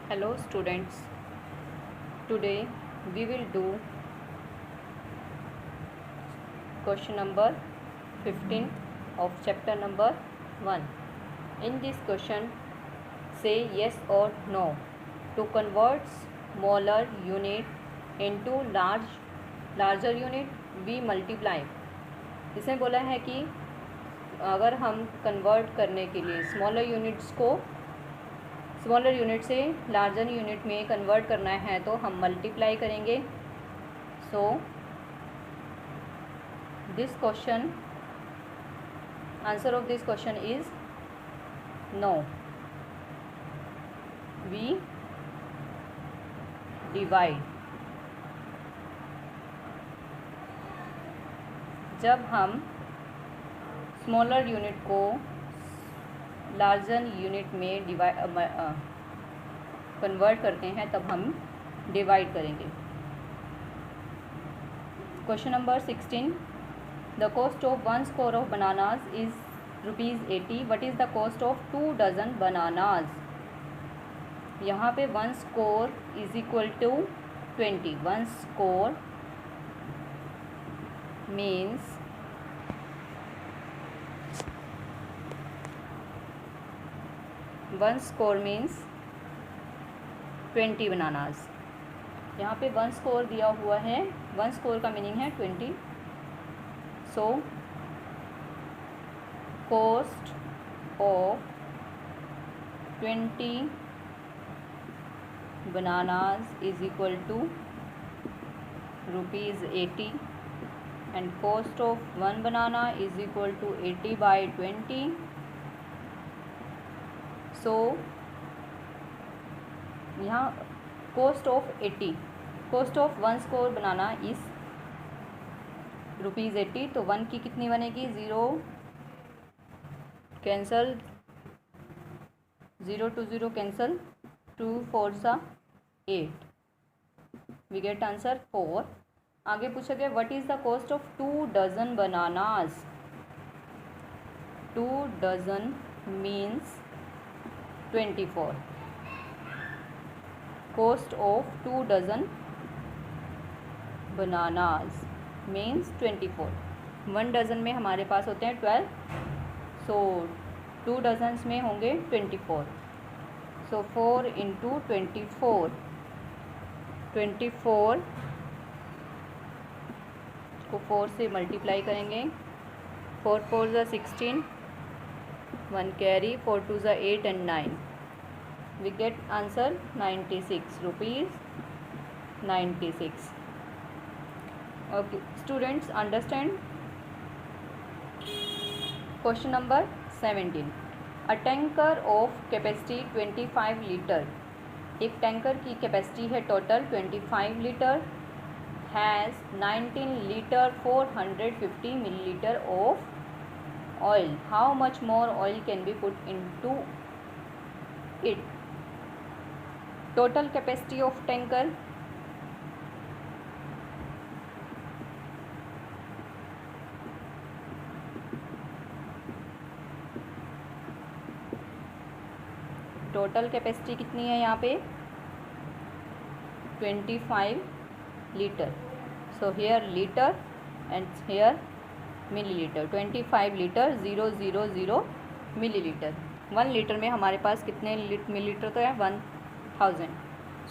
Hello students, today we will do question number 15 of chapter number 1. In this question, say yes or no to convert smaller unit into larger unit we multiply. इसमें बोला है कि अगर हम convert करने के लिए smaller units को स्मॉलर यूनिट से लार्जर यूनिट में कन्वर्ट करना है तो हम मल्टीप्लाई करेंगे. So this question answer of this question is no. We divide. जब हम स्मॉलर यूनिट को लार्जर यूनिट में कन्वर्ट करते हैं तब हम डिवाइड करेंगे. Question number 16. The cost of 1 score ऑफ bananas is ₹80. What is the cost of 2 dozen bananas. यहाँ पे 1 score is equal to 20. 1 score means 1 score means 20 bananas. यहाँ पे 1 score दिया हुआ है. 1 score का मीनिंग है 20. So cost of 20 bananas is equal to ₹80 and cost of 1 banana is equal to 80/20. So यहाँ cost of 80, cost of 1 score banana is ₹80. तो 1 की कितनी बनेगी? 0 cancel, 0 to 0 cancel, 2 4s 8. We get answer 4. आगे पूछा गया what is the cost of 2 dozen bananas. 2 dozen means 24. Cost of 2 dozen bananas means 24. 1 dozen में हमारे पास होते हैं 12. सो 2 dozens में होंगे 24. सो 4 into 24. 24 को 4 से मल्टीप्लाई करेंगे. 4 4s 16. 1 carry. 4 2s 8 and 9. We get answer 96 rupees. 96. Okay, students understand. Question number 17. A tanker of capacity 25 litre. एक टैंकर की कैपेसिटी है total 25 litre. Has 19 litre 450 millilitre of oil. How much more oil can be put into it? Total capacity of tanker. Total capacity कितनी है यहाँ पे? 25 litre. So here litre and here millilitre. 25 litre 000 millilitre. 1 litre में हमारे पास कितने millilitre तो है? 1000.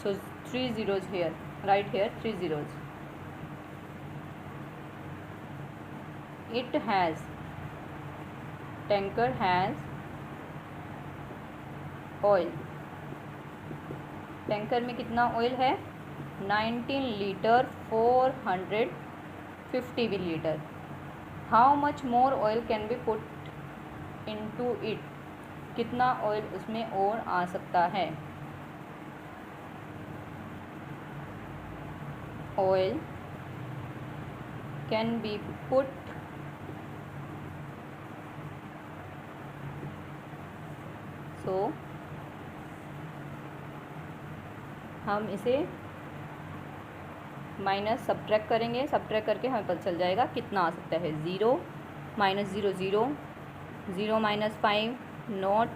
So 3 zeros here. Right here 3 zeros. It has, tanker has oil. Tanker में कितना ऑयल है? 19 litre 450 millilitre. How much more oil can be put into it. कितना ऑयल उसमें और आ सकता है? Oil can be put so हम इसे माइनस सब्ट्रैक्ट करेंगे. सब्ट्रैक्ट करके हमें पता चल जाएगा कितना आ सकता है. 0 -0 0 0 -5 not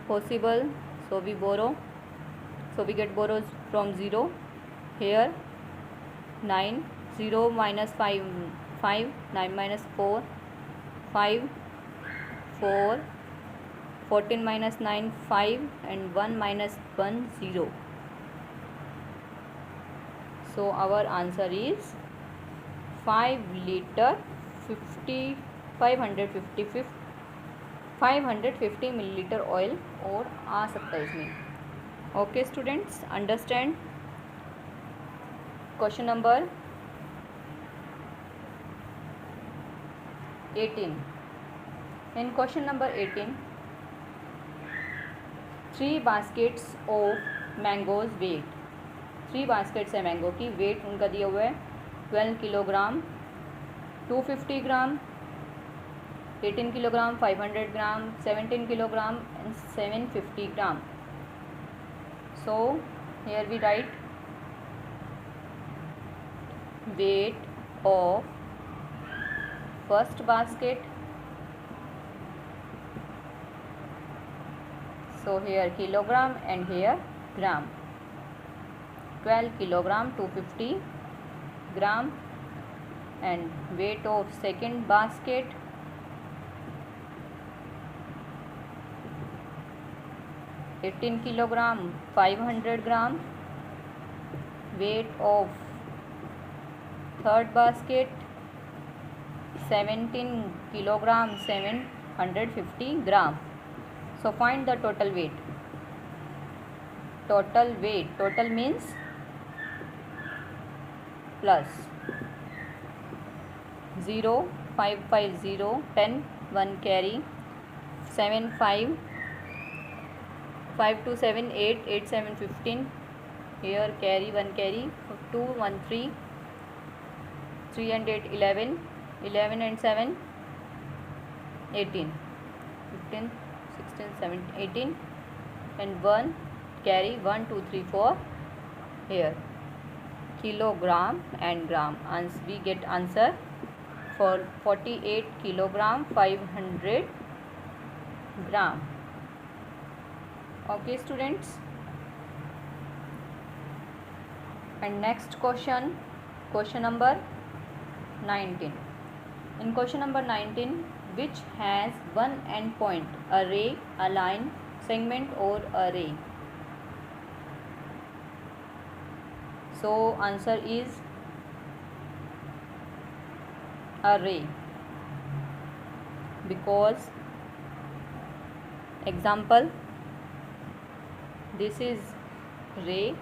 possible. So we borrow So we get borrows from 0. Here 9, 0 minus 5, 5, 9 minus 4, 5, 4, 14 minus 9, 5, and 1 minus 1, 0. So our answer is 5 liter 550 milliliter oil और आ सकता है इसमें. Okay students, understand. Question number 18. In question number 18, 3 baskets of mangoes weight. 3 baskets है mango की. Wait उनका दिया हुआ है 12 kilogram, 250 gram, 18 kilogram, 500 gram, 17 kilogram and 750 gram. So here we write weight of first basket. So here kilogram and here gram. 12 kilogram, 250 gram. And weight of second basket, 18 kilogram, 500 gram. Weight of third basket, 17 kilogram, 750 gram. So find the total weight. Total weight, total means plus 0, 5, 5, 0, 10, 1 carry, 7, 5, 5 2 7 8, 8 7 15. Here carry 1 carry, 2 1 3, 3 and 8 11, 11 and 7 18, 15 16 17 18, and 1 carry 1 2 3 4. Here kilogram and gram. We get answer for 48 kilogram, 500 gram. Okay students, and next question, question number 19. In question number 19, which has one end point, a ray, a line, segment or a ray? So answer is a ray, because example, this is ray,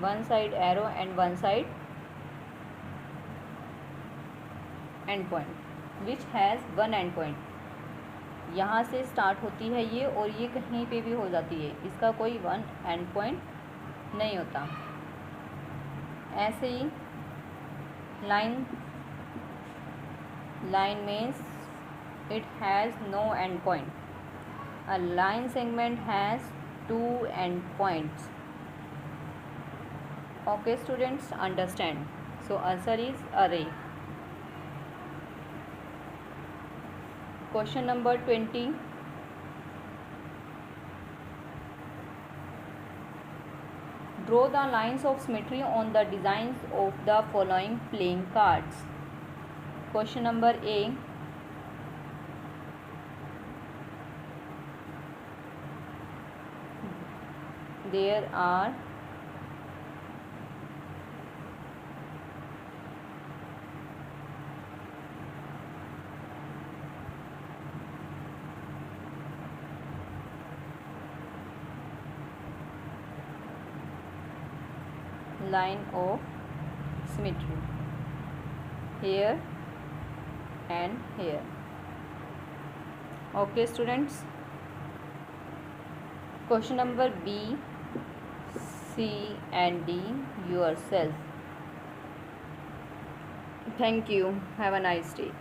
one side arrow and one side end point, which has one end point. यहाँ से start होती है ये, और ये कहीं पे भी हो जाती है, इसका कोई वन एंड पॉइंट नहीं होता. ऐसे ही line, line means it has no end point. A line segment has 2 end points. Okay students, understand. So answer is array. Question number 20. Draw the lines of symmetry on the designs of the following playing cards. Question number A. There are line of symmetry here and here. Okay students, question number B, C and D yourself. Thank you. Have a nice day.